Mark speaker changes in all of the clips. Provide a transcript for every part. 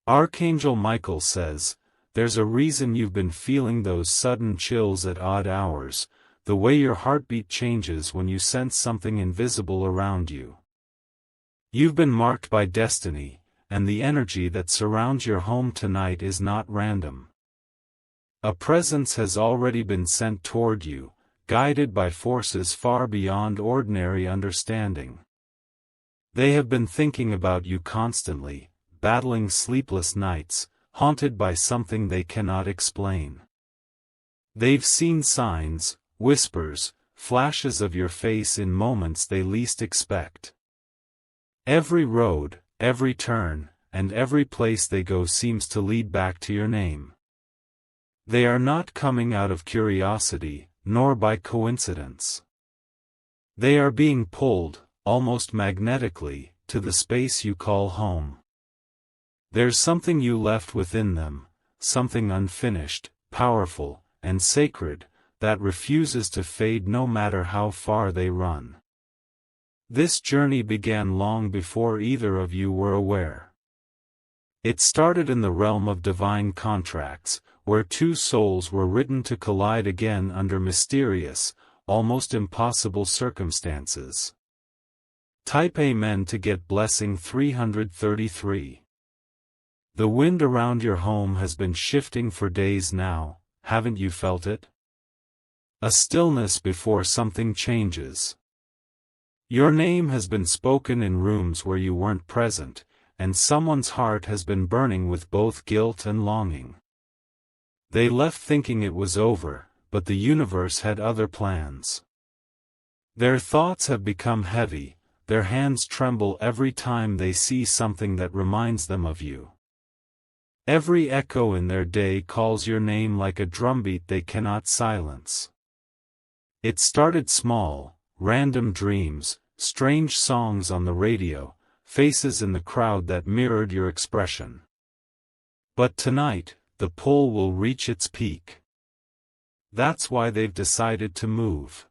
Speaker 1: Archangel Michael says, there's a reason you've been feeling those sudden chills at odd hours, the way your heartbeat changes when you sense something invisible around you. You've been marked by destiny, and the energy that surrounds your home tonight is not random. A presence has already been sent toward you, guided by forces far beyond ordinary understanding. They have been thinking about you constantly, battling sleepless nights, haunted by something they cannot explain. They've seen signs, whispers, flashes of your face in moments they least expect. Every road, every turn, and every place they go seems to lead back to your name. They are not coming out of curiosity, nor by coincidence. They are being pulled, almost magnetically, to the space you call home. There's something you left within them, something unfinished, powerful, and sacred, that refuses to fade no matter how far they run. This journey began long before either of you were aware. It started in the realm of divine contracts, where two souls were written to collide again under mysterious, almost impossible circumstances. Type Amen to get blessing 333. The wind around your home has been shifting for days now, haven't you felt it? A stillness before something changes. Your name has been spoken in rooms where you weren't present, and someone's heart has been burning with both guilt and longing. They left thinking it was over, but the universe had other plans. Their thoughts have become heavy, their hands tremble every time they see something that reminds them of you. Every echo in their day calls your name like a drumbeat they cannot silence. It started small, random dreams, strange songs on the radio, faces in the crowd that mirrored your expression. But tonight, the pull will reach its peak. That's why they've decided to move.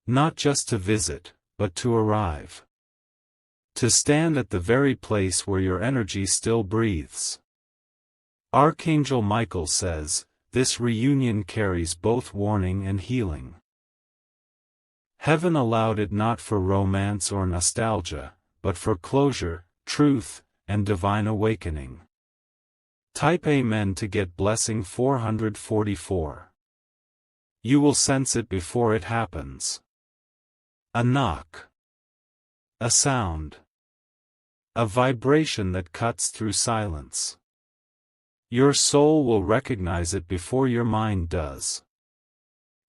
Speaker 1: Not just to visit, but to arrive. To stand at the very place where your energy still breathes. Archangel Michael says, this reunion carries both warning and healing. Heaven allowed it not for romance or nostalgia, but for closure, truth, and divine awakening. Type Amen to get blessing 444. You will sense it before it happens. A knock. A sound. A vibration that cuts through silence. Your soul will recognize it before your mind does.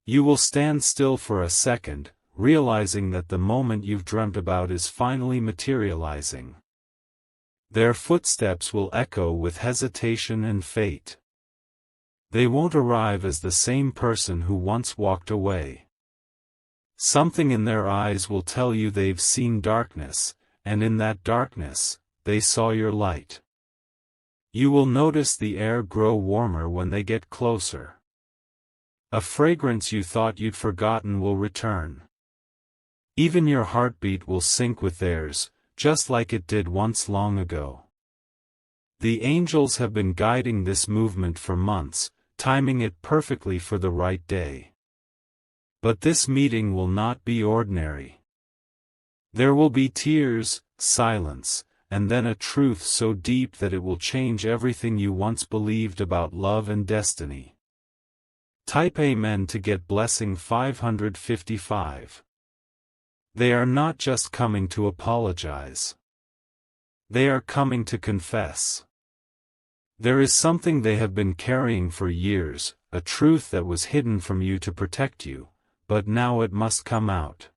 Speaker 1: You will stand still for a second, realizing that the moment you've dreamt about is finally materializing. Their footsteps will echo with hesitation and fate. They won't arrive as the same person who once walked away. Something in their eyes will tell you they've seen darkness, and in that darkness, they saw your light. You will notice the air grow warmer when they get closer. A fragrance you thought you'd forgotten will return. Even your heartbeat will sync with theirs, just like it did once long ago. The angels have been guiding this movement for months, timing it perfectly for the right day. But this meeting will not be ordinary. There will be tears, silence, and then a truth so deep that it will change everything you once believed about love and destiny. Type Amen to get blessing 555. They are not just coming to apologize. They are coming to confess. There is something they have been carrying for years, a truth that was hidden from you to protect you, but now it must come out.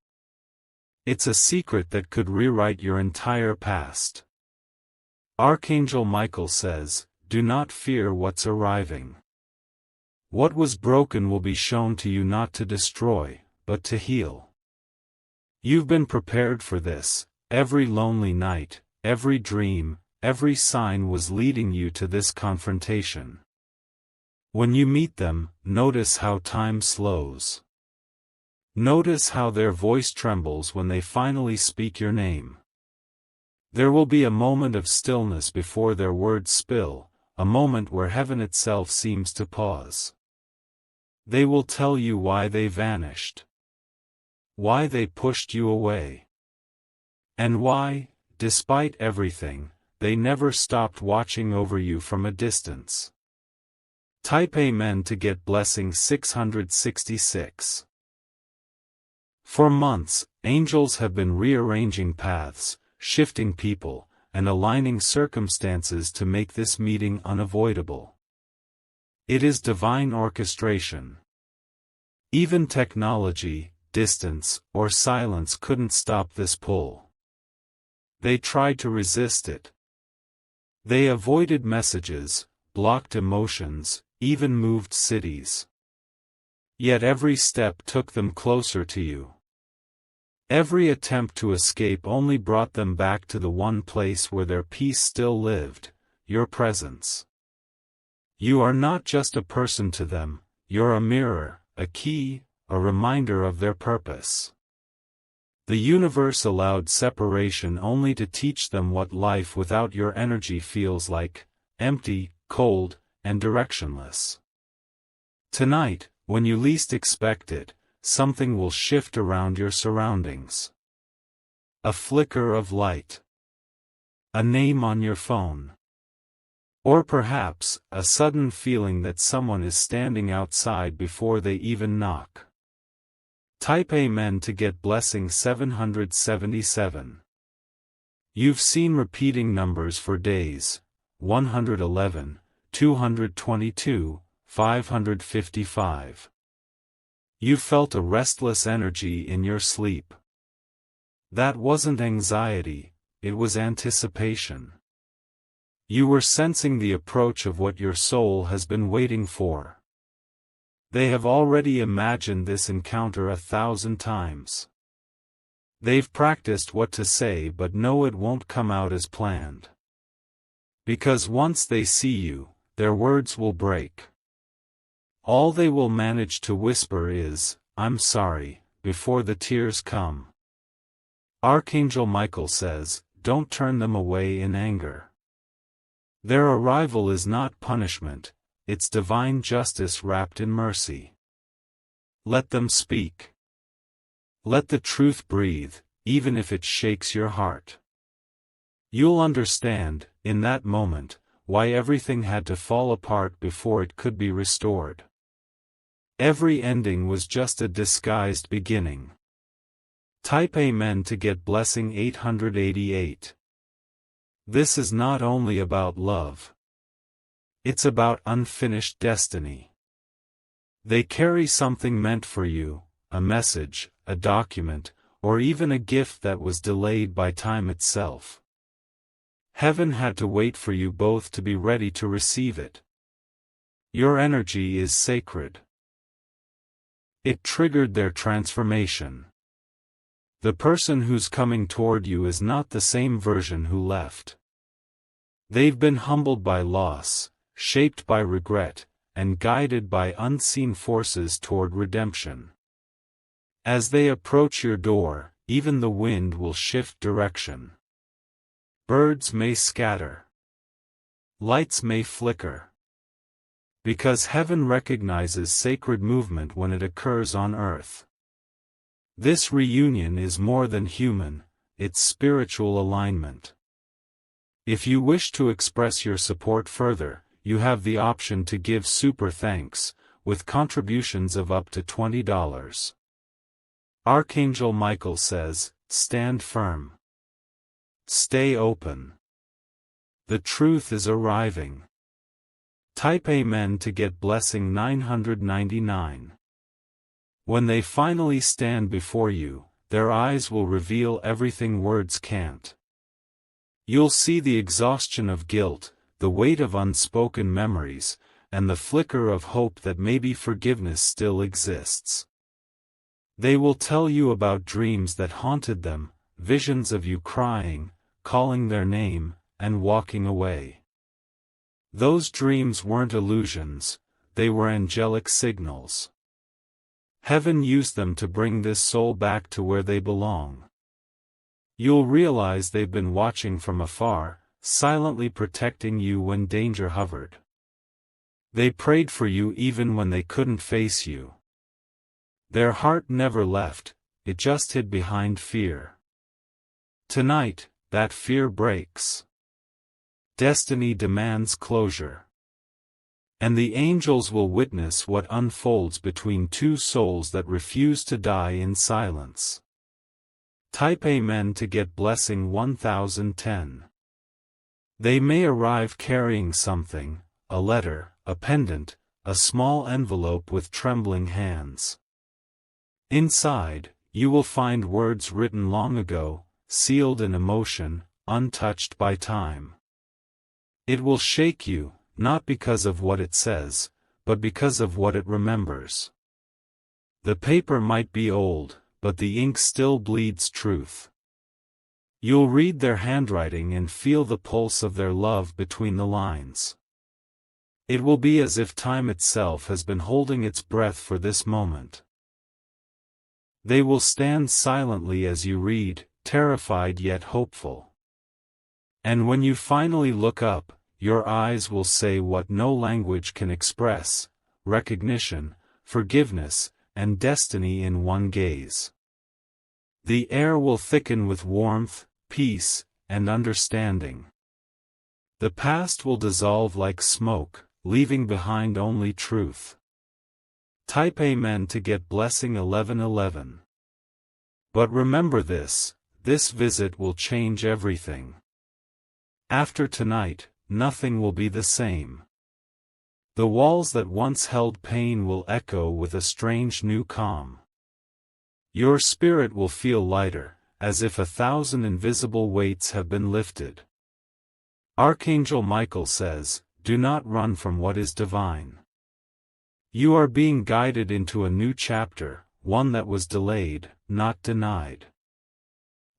Speaker 1: It's a secret that could rewrite your entire past. Archangel Michael says, do not fear what's arriving. What was broken will be shown to you not to destroy, but to heal. You've been prepared for this. Every lonely night, every dream, every sign was leading you to this confrontation. When you meet them, notice how time slows. Notice how their voice trembles when they finally speak your name. There will be a moment of stillness before their words spill, a moment where heaven itself seems to pause. They will tell you why they vanished, why they pushed you away, and why, despite everything, they never stopped watching over you from a distance. Type Amen to get blessing 666. For months, angels have been rearranging paths, shifting people, and aligning circumstances to make this meeting unavoidable. It is divine orchestration. Even technology, distance, or silence couldn't stop this pull. They tried to resist it. They avoided messages, blocked emotions, even moved cities. Yet every step took them closer to you. Every attempt to escape only brought them back to the one place where their peace still lived, your presence. You are not just a person to them, you're a mirror, a key, a reminder of their purpose. The universe allowed separation only to teach them what life without your energy feels like, empty, cold, and directionless. Tonight, when you least expect it, something will shift around your surroundings. A flicker of light. A name on your phone. Or perhaps, a sudden feeling that someone is standing outside before they even knock. Type Amen to get blessing 777. You've seen repeating numbers for days, 111, 222, 555. You felt a restless energy in your sleep. That wasn't anxiety, it was anticipation. You were sensing the approach of what your soul has been waiting for. They have already imagined this encounter 1,000 times. They've practiced what to say but know it won't come out as planned. Because once they see you, their words will break. All they will manage to whisper is, "I'm sorry," before the tears come. Archangel Michael says, don't turn them away in anger. Their arrival is not punishment, it's divine justice wrapped in mercy. Let them speak. Let the truth breathe, even if it shakes your heart. You'll understand, in that moment, why everything had to fall apart before it could be restored. Every ending was just a disguised beginning. Type Amen to get blessing 888. This is not only about love. It's about unfinished destiny. They carry something meant for you, a message, a document, or even a gift that was delayed by time itself. Heaven had to wait for you both to be ready to receive it. Your energy is sacred. It triggered their transformation. The person who's coming toward you is not the same version who left. They've been humbled by loss, shaped by regret, and guided by unseen forces toward redemption. As they approach your door, even the wind will shift direction. Birds may scatter. Lights may flicker. Because heaven recognizes sacred movement when it occurs on earth. This reunion is more than human, it's spiritual alignment. If you wish to express your support further, you have the option to give super thanks, with contributions of up to $20. Archangel Michael says, stand firm. Stay open. The truth is arriving. Type Amen to get blessing 999. When they finally stand before you, their eyes will reveal everything words can't. You'll see the exhaustion of guilt, the weight of unspoken memories, and the flicker of hope that maybe forgiveness still exists. They will tell you about dreams that haunted them, visions of you crying, calling their name, and walking away. Those dreams weren't illusions, they were angelic signals. Heaven used them to bring this soul back to where they belong. You'll realize they've been watching from afar, silently protecting you when danger hovered. They prayed for you even when they couldn't face you. Their heart never left, it just hid behind fear. Tonight, that fear breaks. Destiny demands closure. And the angels will witness what unfolds between two souls that refuse to die in silence. Type Amen to get blessing 1010. They may arrive carrying something, a letter, a pendant, a small envelope with trembling hands. Inside, you will find words written long ago, sealed in emotion, untouched by time. It will shake you, not because of what it says, but because of what it remembers. The paper might be old, but the ink still bleeds truth. You'll read their handwriting and feel the pulse of their love between the lines. It will be as if time itself has been holding its breath for this moment. They will stand silently as you read, terrified yet hopeful. And when you finally look up, your eyes will say what no language can express: recognition, forgiveness, and destiny in one gaze. The air will thicken with warmth, peace, and understanding. The past will dissolve like smoke, leaving behind only truth. Type Amen to get blessing 1111. But remember this visit will change everything. After tonight, nothing will be the same. The walls that once held pain will echo with a strange new calm. Your spirit will feel lighter, as if 1,000 invisible weights have been lifted. Archangel Michael says, do not run from what is divine. You are being guided into a new chapter, one that was delayed, not denied.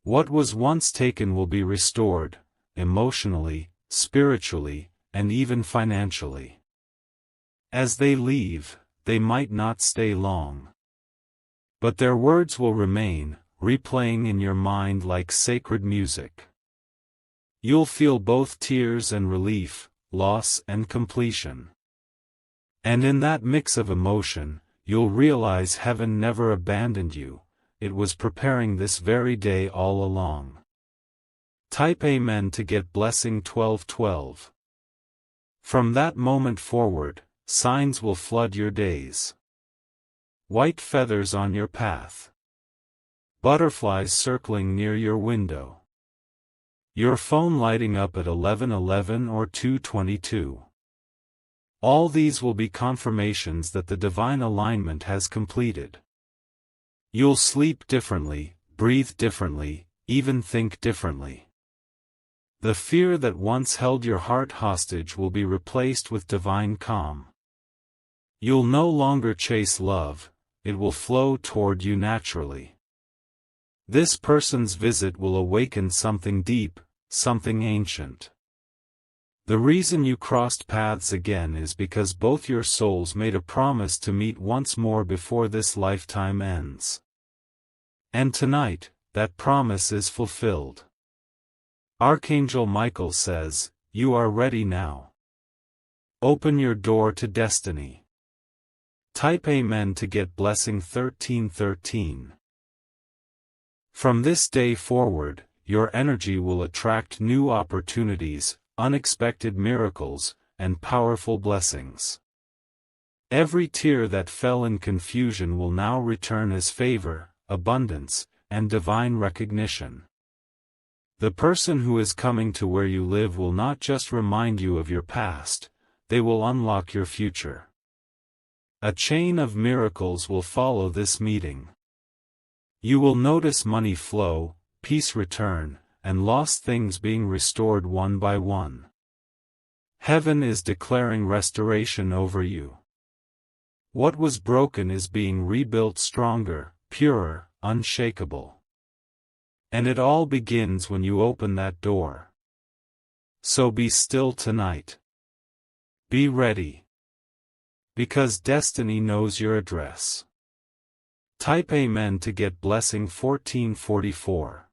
Speaker 1: What was once taken will be restored, emotionally, spiritually, and even financially. As they leave, they might not stay long. But their words will remain, replaying in your mind like sacred music. You'll feel both tears and relief, loss and completion. And in that mix of emotion, you'll realize heaven never abandoned you, it was preparing this very day all along. Type Amen to get blessing 1212. From that moment forward, signs will flood your days. White feathers on your path. Butterflies circling near your window. Your phone lighting up at 11:11 or 2:22. All these will be confirmations that the divine alignment has completed. You'll sleep differently, breathe differently, even think differently. The fear that once held your heart hostage will be replaced with divine calm. You'll no longer chase love, it will flow toward you naturally. This person's visit will awaken something deep, something ancient. The reason you crossed paths again is because both your souls made a promise to meet once more before this lifetime ends. And tonight, that promise is fulfilled. Archangel Michael says, you are ready now. Open your door to destiny. Type Amen to get blessing 1313. From this day forward, your energy will attract new opportunities, unexpected miracles, and powerful blessings. Every tear that fell in confusion will now return as favor, abundance, and divine recognition. The person who is coming to where you live will not just remind you of your past, they will unlock your future. A chain of miracles will follow this meeting. You will notice money flow, peace return, and lost things being restored one by one. Heaven is declaring restoration over you. What was broken is being rebuilt stronger, purer, unshakable. And it all begins when you open that door. So be still tonight. Be ready. Because destiny knows your address. Type Amen to get blessing 1444.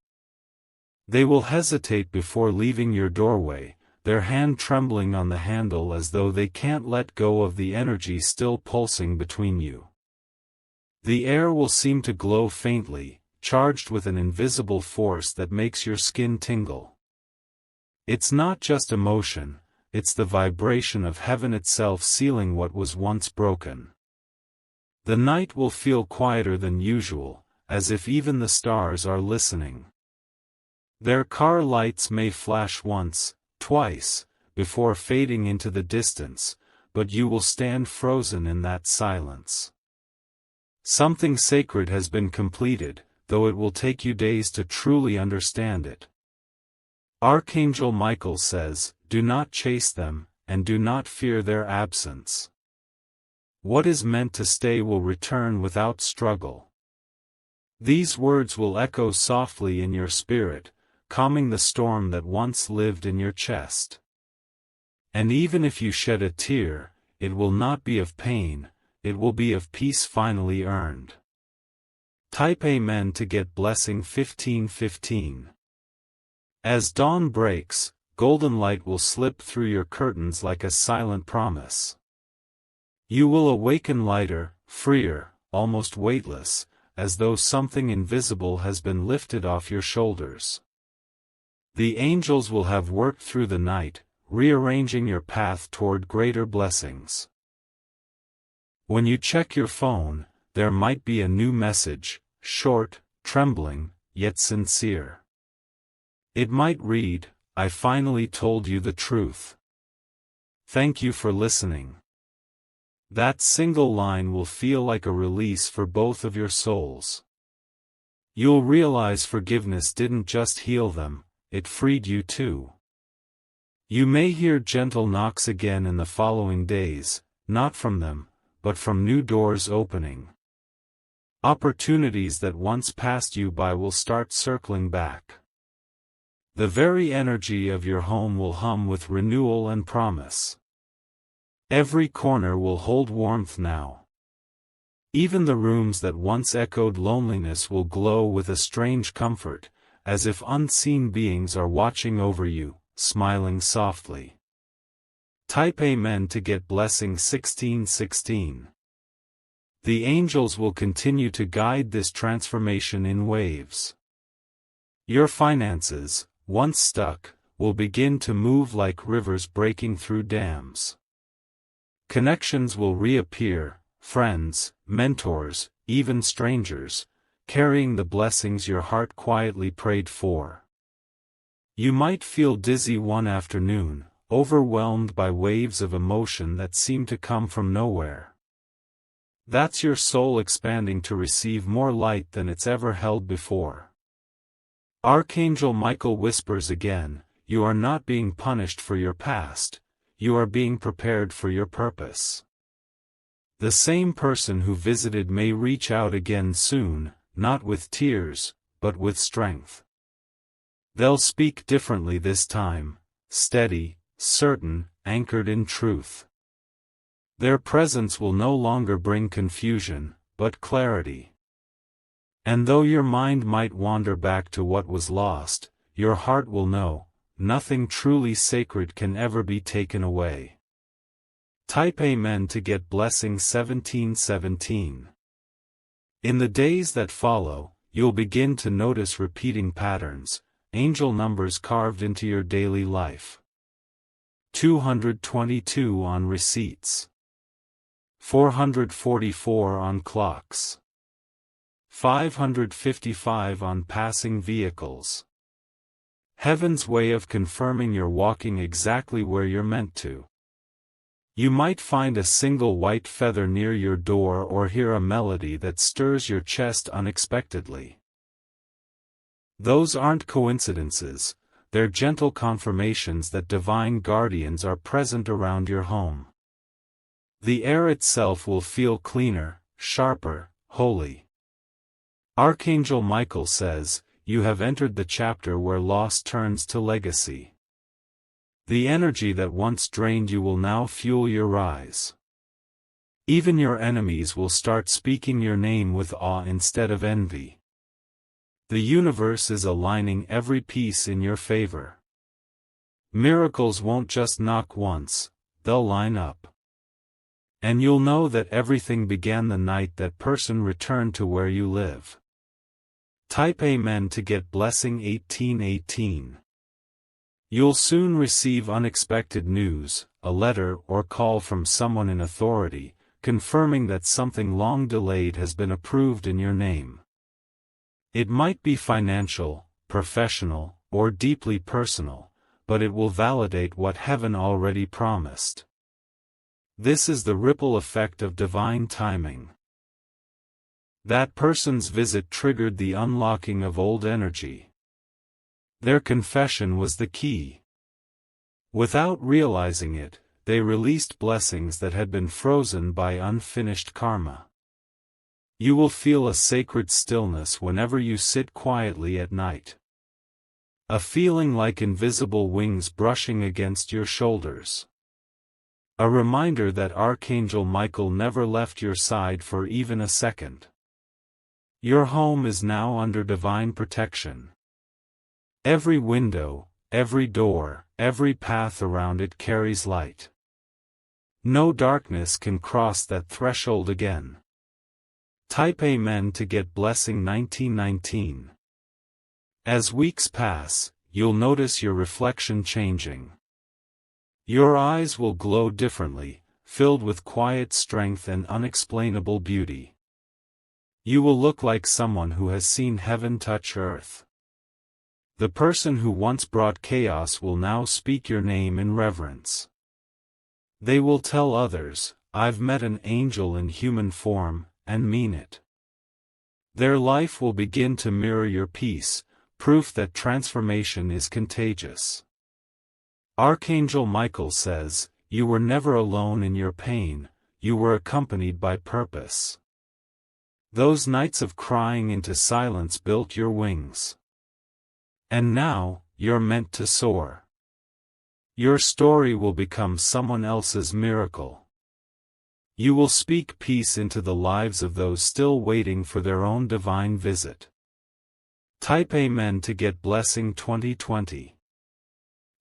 Speaker 1: They will hesitate before leaving your doorway, their hand trembling on the handle as though they can't let go of the energy still pulsing between you. The air will seem to glow faintly, charged with an invisible force that makes your skin tingle. It's not just emotion, it's the vibration of heaven itself sealing what was once broken. The night will feel quieter than usual, as if even the stars are listening. Their car lights may flash once, twice, before fading into the distance, but you will stand frozen in that silence. Something sacred has been completed, though it will take you days to truly understand it. Archangel Michael says, "Do not chase them, and do not fear their absence. What is meant to stay will return without struggle." These words will echo softly in your spirit, calming the storm that once lived in your chest. And even if you shed a tear, it will not be of pain, it will be of peace finally earned. Type Amen to get blessing 1515. As dawn breaks, golden light will slip through your curtains like a silent promise. You will awaken lighter, freer, almost weightless, as though something invisible has been lifted off your shoulders. The angels will have worked through the night, rearranging your path toward greater blessings. When you check your phone, there might be a new message, short, trembling, yet sincere. It might read, "I finally told you the truth. Thank you for listening." That single line will feel like a release for both of your souls. You'll realize forgiveness didn't just heal them, it freed you too. You may hear gentle knocks again in the following days, not from them, but from new doors opening. Opportunities that once passed you by will start circling back. The very energy of your home will hum with renewal and promise. Every corner will hold warmth now. Even the rooms that once echoed loneliness will glow with a strange comfort, as if unseen beings are watching over you, smiling softly. Type Amen to get blessing 1616. The angels will continue to guide this transformation in waves. Your finances, once stuck, will begin to move like rivers breaking through dams. Connections will reappear, friends, mentors, even strangers, carrying the blessings your heart quietly prayed for. You might feel dizzy one afternoon, overwhelmed by waves of emotion that seem to come from nowhere. That's your soul expanding to receive more light than it's ever held before. Archangel Michael whispers again, "You are not being punished for your past, you are being prepared for your purpose." The same person who visited may reach out again soon, not with tears, but with strength. They'll speak differently this time, steady, certain, anchored in truth. Their presence will no longer bring confusion, but clarity. And though your mind might wander back to what was lost, your heart will know, nothing truly sacred can ever be taken away. Type Amen to get blessing 1717. In the days that follow, you'll begin to notice repeating patterns, angel numbers carved into your daily life. 222 on receipts. 444 on clocks. 555 on passing vehicles. Heaven's way of confirming you're walking exactly where you're meant to. You might find a single white feather near your door or hear a melody that stirs your chest unexpectedly. Those aren't coincidences, they're gentle confirmations that divine guardians are present around your home. The air itself will feel cleaner, sharper, holy. Archangel Michael says, "You have entered the chapter where loss turns to legacy." The energy that once drained you will now fuel your rise. Even your enemies will start speaking your name with awe instead of envy. The universe is aligning every piece in your favor. Miracles won't just knock once, they'll line up. And you'll know that everything began the night that person returned to where you live. Type Amen to get blessing 1818. You'll soon receive unexpected news, a letter or call from someone in authority, confirming that something long delayed has been approved in your name. It might be financial, professional, or deeply personal, but it will validate what heaven already promised. This is the ripple effect of divine timing. That person's visit triggered the unlocking of old energy. Their confession was the key. Without realizing it, they released blessings that had been frozen by unfinished karma. You will feel a sacred stillness whenever you sit quietly at night. A feeling like invisible wings brushing against your shoulders. A reminder that Archangel Michael never left your side for even a second. Your home is now under divine protection. Every window, every door, every path around it carries light. No darkness can cross that threshold again. Type Amen to get blessing 1919. As weeks pass, you'll notice your reflection changing. Your eyes will glow differently, filled with quiet strength and unexplainable beauty. You will look like someone who has seen heaven touch earth. The person who once brought chaos will now speak your name in reverence. They will tell others, "I've met an angel in human form," and mean it. Their life will begin to mirror your peace, proof that transformation is contagious. Archangel Michael says, "You were never alone in your pain, you were accompanied by purpose." Those nights of crying into silence built your wings. And now, you're meant to soar. Your story will become someone else's miracle. You will speak peace into the lives of those still waiting for their own divine visit. Type Amen to get blessing 2020.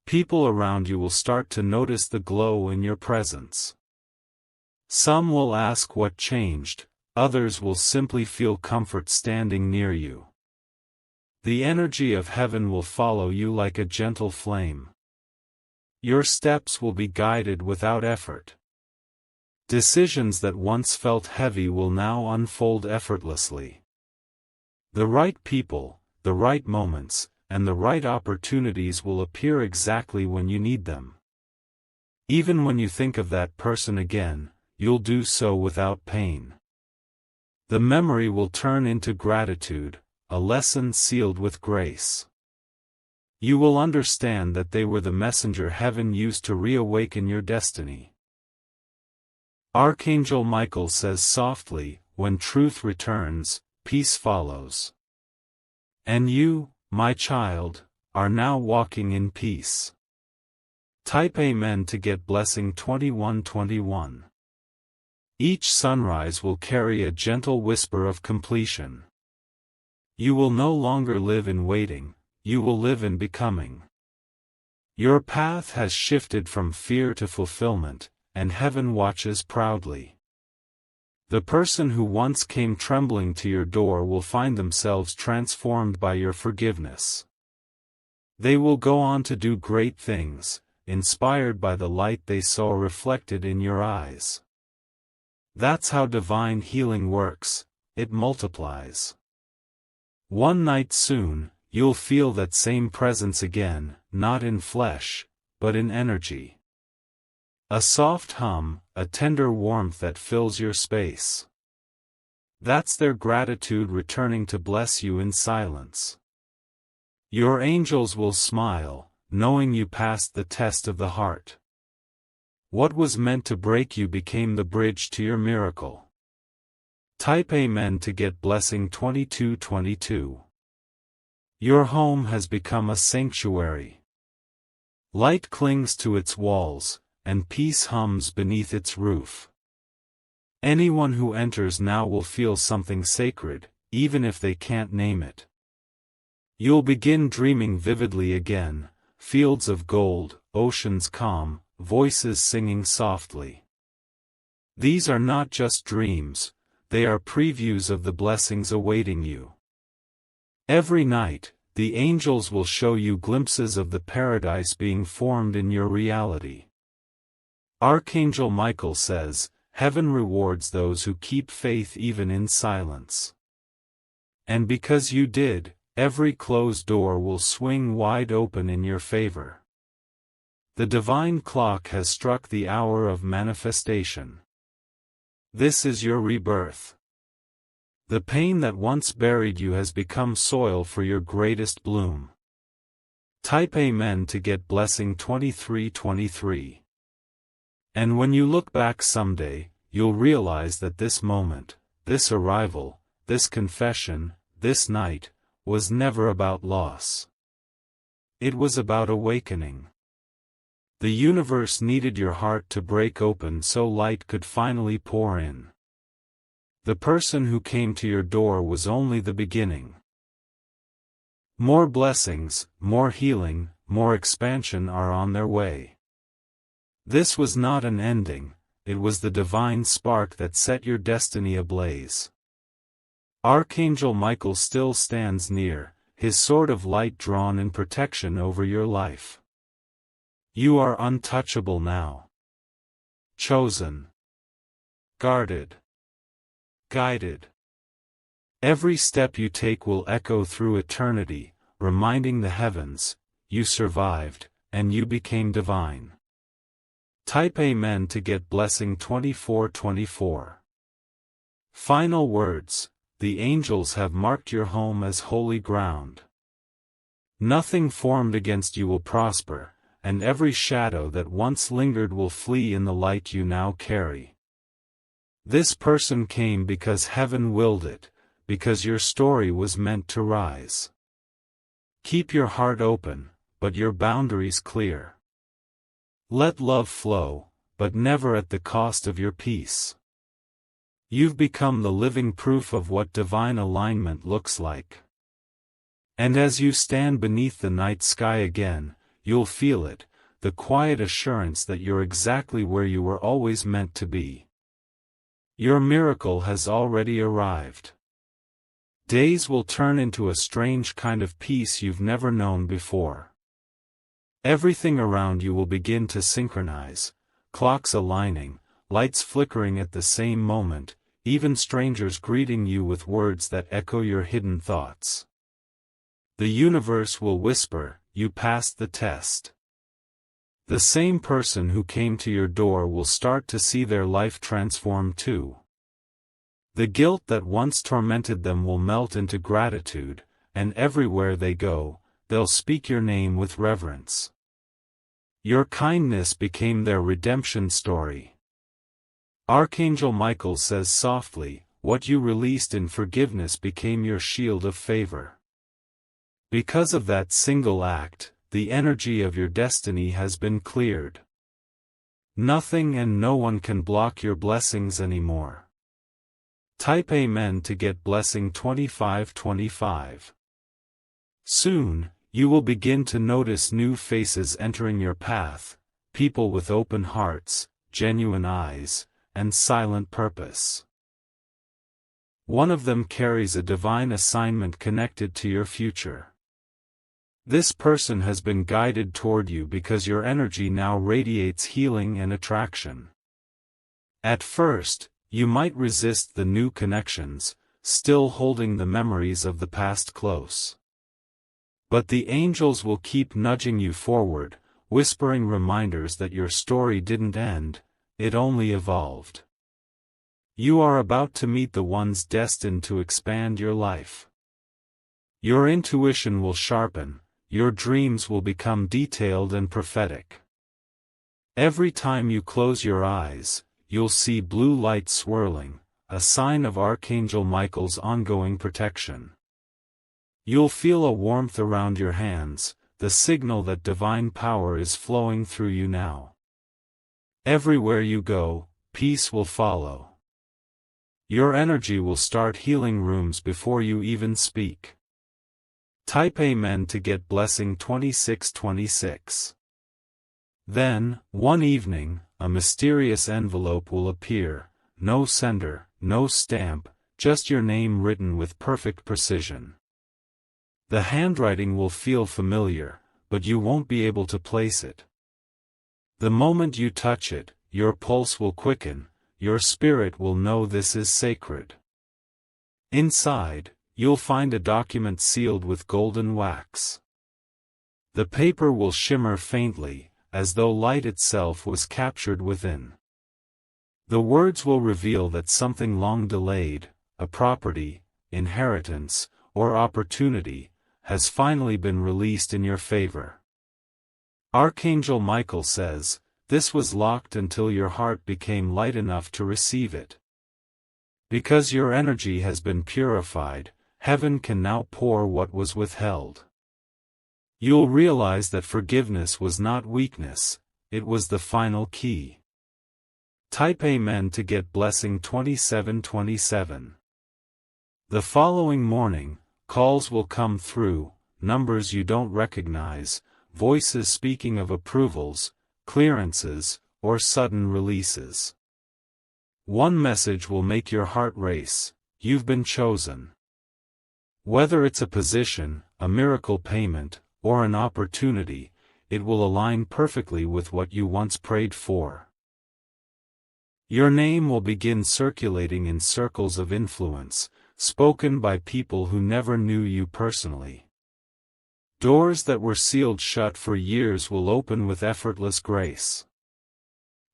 Speaker 1: People around you will start to notice the glow in your presence. Some will ask what changed, others will simply feel comfort standing near you. The energy of heaven will follow you like a gentle flame. Your steps will be guided without effort. Decisions that once felt heavy will now unfold effortlessly. The right people, the right moments, and the right opportunities will appear exactly when you need them. Even when you think of that person again, you'll do so without pain. The memory will turn into gratitude, a lesson sealed with grace. You will understand that they were the messenger heaven used to reawaken your destiny. Archangel Michael says softly, "When truth returns, peace follows." And you, my child, are now walking in peace. Type Amen to get blessing 2121. Each sunrise will carry a gentle whisper of completion. You will no longer live in waiting, you will live in becoming. Your path has shifted from fear to fulfillment, and heaven watches proudly. The person who once came trembling to your door will find themselves transformed by your forgiveness. They will go on to do great things, inspired by the light they saw reflected in your eyes. That's how divine healing works, it multiplies. One night soon, you'll feel that same presence again, not in flesh, but in energy. A soft hum, a tender warmth that fills your space. That's their gratitude returning to bless you in silence. Your angels will smile, knowing you passed the test of the heart. What was meant to break you became the bridge to your miracle. Type Amen to get blessing 2222. Your home has become a sanctuary. Light clings to its walls, and peace hums beneath its roof. Anyone who enters now will feel something sacred, even if they can't name it. You'll begin dreaming vividly again, fields of gold, oceans calm, voices singing softly. These are not just dreams, they are previews of the blessings awaiting you. Every night, the angels will show you glimpses of the paradise being formed in your reality. Archangel Michael says, "Heaven rewards those who keep faith even in silence." And because you did, every closed door will swing wide open in your favor. The divine clock has struck the hour of manifestation. This is your rebirth. The pain that once buried you has become soil for your greatest bloom. Type Amen to get blessing 2323. And when you look back someday, you'll realize that this moment, this arrival, this confession, this night, was never about loss. It was about awakening. The universe needed your heart to break open so light could finally pour in. The person who came to your door was only the beginning. More blessings, more healing, more expansion are on their way. This was not an ending, it was the divine spark that set your destiny ablaze. Archangel Michael still stands near, his sword of light drawn in protection over your life. You are untouchable now. Chosen. Guarded. Guided. Every step you take will echo through eternity, reminding the heavens, you survived, and you became divine. Type Amen to get blessing 2424. Final words, the angels have marked your home as holy ground. Nothing formed against you will prosper, and every shadow that once lingered will flee in the light you now carry. This person came because heaven willed it, because your story was meant to rise. Keep your heart open, but your boundaries clear. Let love flow, but never at the cost of your peace. You've become the living proof of what divine alignment looks like. And as you stand beneath the night sky again, you'll feel it, the quiet assurance that you're exactly where you were always meant to be. Your miracle has already arrived. Days will turn into a strange kind of peace you've never known before. Everything around you will begin to synchronize, clocks aligning, lights flickering at the same moment, even strangers greeting you with words that echo your hidden thoughts. The universe will whisper, "You passed the test." The same person who came to your door will start to see their life transform too. The guilt that once tormented them will melt into gratitude, and everywhere they go, they'll speak your name with reverence. Your kindness became their redemption story. Archangel Michael says softly, what you released in forgiveness became your shield of favor. Because of that single act, the energy of your destiny has been cleared. Nothing and no one can block your blessings anymore. Type Amen to get blessing 2525. Soon, you will begin to notice new faces entering your path, people with open hearts, genuine eyes, and silent purpose. One of them carries a divine assignment connected to your future. This person has been guided toward you because your energy now radiates healing and attraction. At first, you might resist the new connections, still holding the memories of the past close. But the angels will keep nudging you forward, whispering reminders that your story didn't end, it only evolved. You are about to meet the ones destined to expand your life. Your intuition will sharpen, your dreams will become detailed and prophetic. Every time you close your eyes, you'll see blue light swirling, a sign of Archangel Michael's ongoing protection. You'll feel a warmth around your hands, the signal that divine power is flowing through you now. Everywhere you go, peace will follow. Your energy will start healing rooms before you even speak. Type Amen to get blessing 2626. Then, one evening, a mysterious envelope will appear, no sender, no stamp, just your name written with perfect precision. The handwriting will feel familiar, but you won't be able to place it. The moment you touch it, your pulse will quicken, your spirit will know this is sacred. Inside, you'll find a document sealed with golden wax. The paper will shimmer faintly, as though light itself was captured within. The words will reveal that something long delayed, a property, inheritance, or opportunity, has finally been released in your favor. Archangel Michael says, this was locked until your heart became light enough to receive it. Because your energy has been purified, heaven can now pour what was withheld. You'll realize that forgiveness was not weakness, it was the final key. Type Amen to get blessing 2727. The following morning, calls will come through, numbers you don't recognize, voices speaking of approvals, clearances, or sudden releases. One message will make your heart race: you've been chosen. Whether it's a position, a miracle payment, or an opportunity, it will align perfectly with what you once prayed for. Your name will begin circulating in circles of influence, spoken by people who never knew you personally. Doors that were sealed shut for years will open with effortless grace.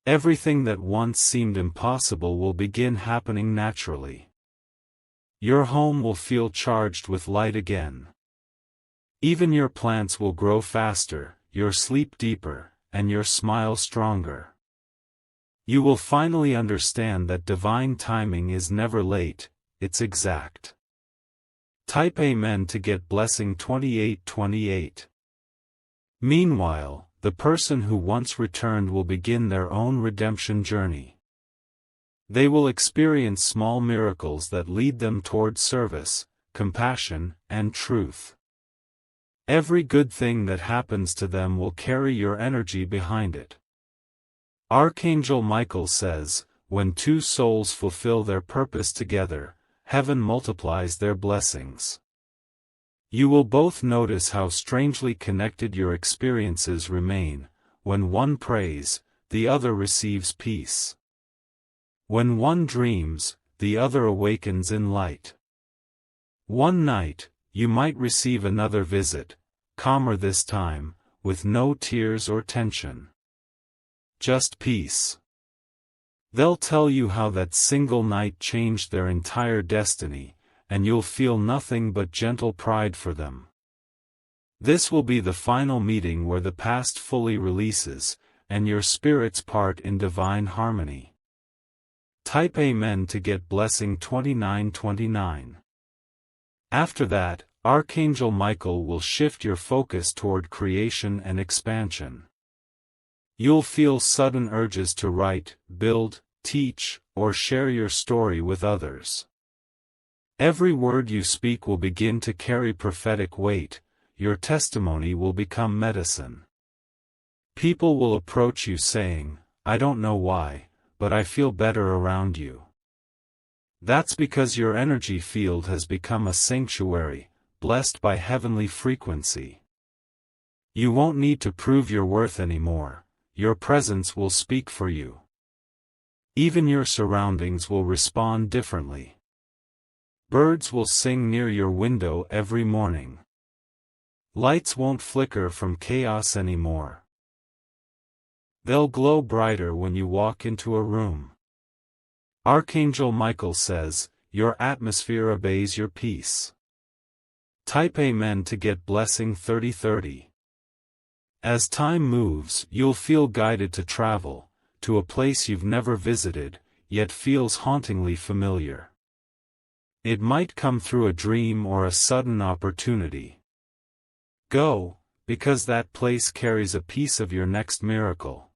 Speaker 1: Everything that once seemed impossible will begin happening naturally. Your home will feel charged with light again. Even your plants will grow faster, your sleep deeper, and your smile stronger. You will finally understand that divine timing is never late, it's exact. Type Amen to get blessing 2828. Meanwhile, the person who once returned will begin their own redemption journey. They will experience small miracles that lead them toward service, compassion, and truth. Every good thing that happens to them will carry your energy behind it. Archangel Michael says, when two souls fulfill their purpose together, heaven multiplies their blessings. You will both notice how strangely connected your experiences remain. When one prays, the other receives peace. When one dreams, the other awakens in light. One night, you might receive another visit, calmer this time, with no tears or tension. Just peace. They'll tell you how that single night changed their entire destiny, and you'll feel nothing but gentle pride for them. This will be the final meeting where the past fully releases, and your spirits part in divine harmony. Type Amen to get blessing 2929. After that, Archangel Michael will shift your focus toward creation and expansion. You'll feel sudden urges to write, build, teach, or share your story with others. Every word you speak will begin to carry prophetic weight, your testimony will become medicine. People will approach you saying, I don't know why, but I feel better around you. That's because your energy field has become a sanctuary, blessed by heavenly frequency. You won't need to prove your worth anymore, your presence will speak for you. Even your surroundings will respond differently. Birds will sing near your window every morning. Lights won't flicker from chaos anymore. They'll glow brighter when you walk into a room. Archangel Michael says, your atmosphere obeys your peace. Type Amen to get blessing 3030. As time moves, you'll feel guided to travel, to a place you've never visited, yet feels hauntingly familiar. It might come through a dream or a sudden opportunity. Go, because that place carries a piece of your next miracle.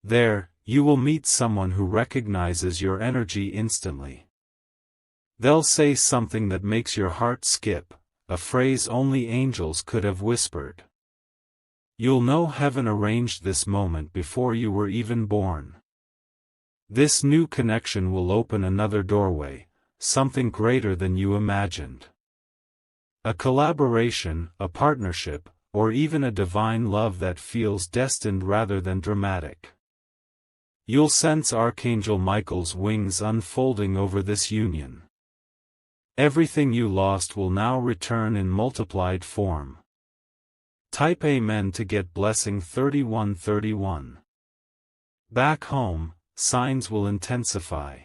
Speaker 1: There, you will meet someone who recognizes your energy instantly. They'll say something that makes your heart skip, a phrase only angels could have whispered. You'll know heaven arranged this moment before you were even born. This new connection will open another doorway, something greater than you imagined. A collaboration, a partnership, or even a divine love that feels destined rather than dramatic. You'll sense Archangel Michael's wings unfolding over this union. Everything you lost will now return in multiplied form. Type Amen to get blessing 3131. Back home, signs will intensify.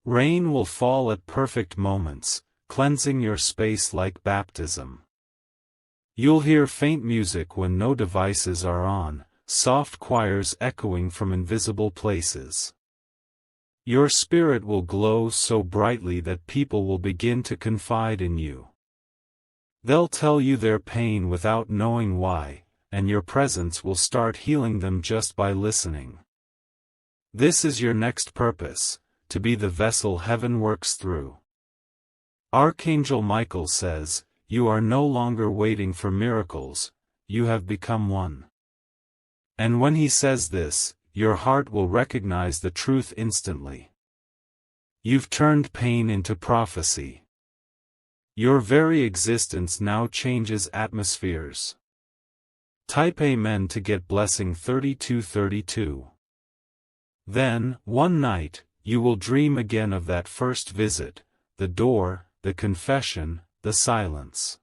Speaker 1: Rain will fall at perfect moments, cleansing your space like baptism. You'll hear faint music when no devices are on, soft choirs echoing from invisible places. Your spirit will glow so brightly that people will begin to confide in you. They'll tell you their pain without knowing why, and your presence will start healing them just by listening. This is your next purpose, to be the vessel heaven works through. Archangel Michael says, you are no longer waiting for miracles, you have become one. And when he says this, your heart will recognize the truth instantly. You've turned pain into prophecy. Your very existence now changes atmospheres. Type Amen to get blessing 3232. Then, one night, you will dream again of that first visit, the door, the confession, the silence.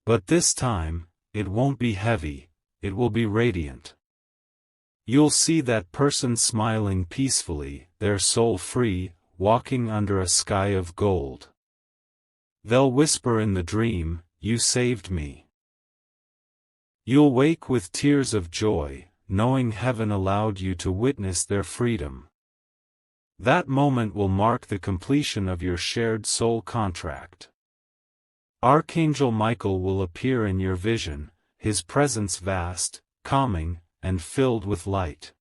Speaker 1: But this time, it won't be heavy, it will be radiant. You'll see that person smiling peacefully, their soul free, walking under a sky of gold. They'll whisper in the dream, "You saved me." You'll wake with tears of joy, knowing heaven allowed you to witness their freedom. That moment will mark the completion of your shared soul contract. Archangel Michael will appear in your vision, his presence vast, calming, and filled with light.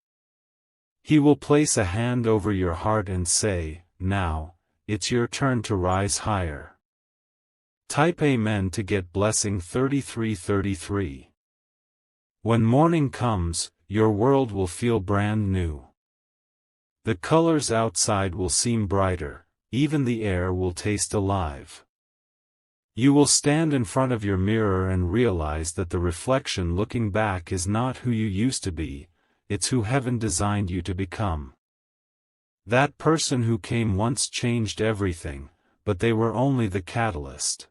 Speaker 1: He will place a hand over your heart and say, "Now, it's your turn to rise higher." Type Amen to get blessing 3333. When morning comes, your world will feel brand new. The colors outside will seem brighter, even the air will taste alive. You will stand in front of your mirror and realize that the reflection looking back is not who you used to be, it's who heaven designed you to become. That person who came once changed everything, but they were only the catalyst.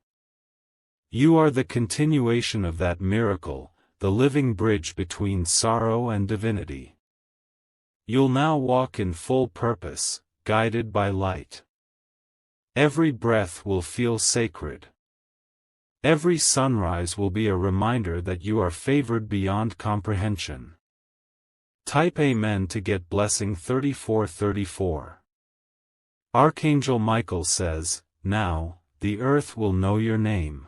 Speaker 1: You are the continuation of that miracle, the living bridge between sorrow and divinity. You'll now walk in full purpose, guided by light. Every breath will feel sacred. Every sunrise will be a reminder that you are favored beyond comprehension. Type Amen to get blessing 3434. Archangel Michael says, "Now, the earth will know your name."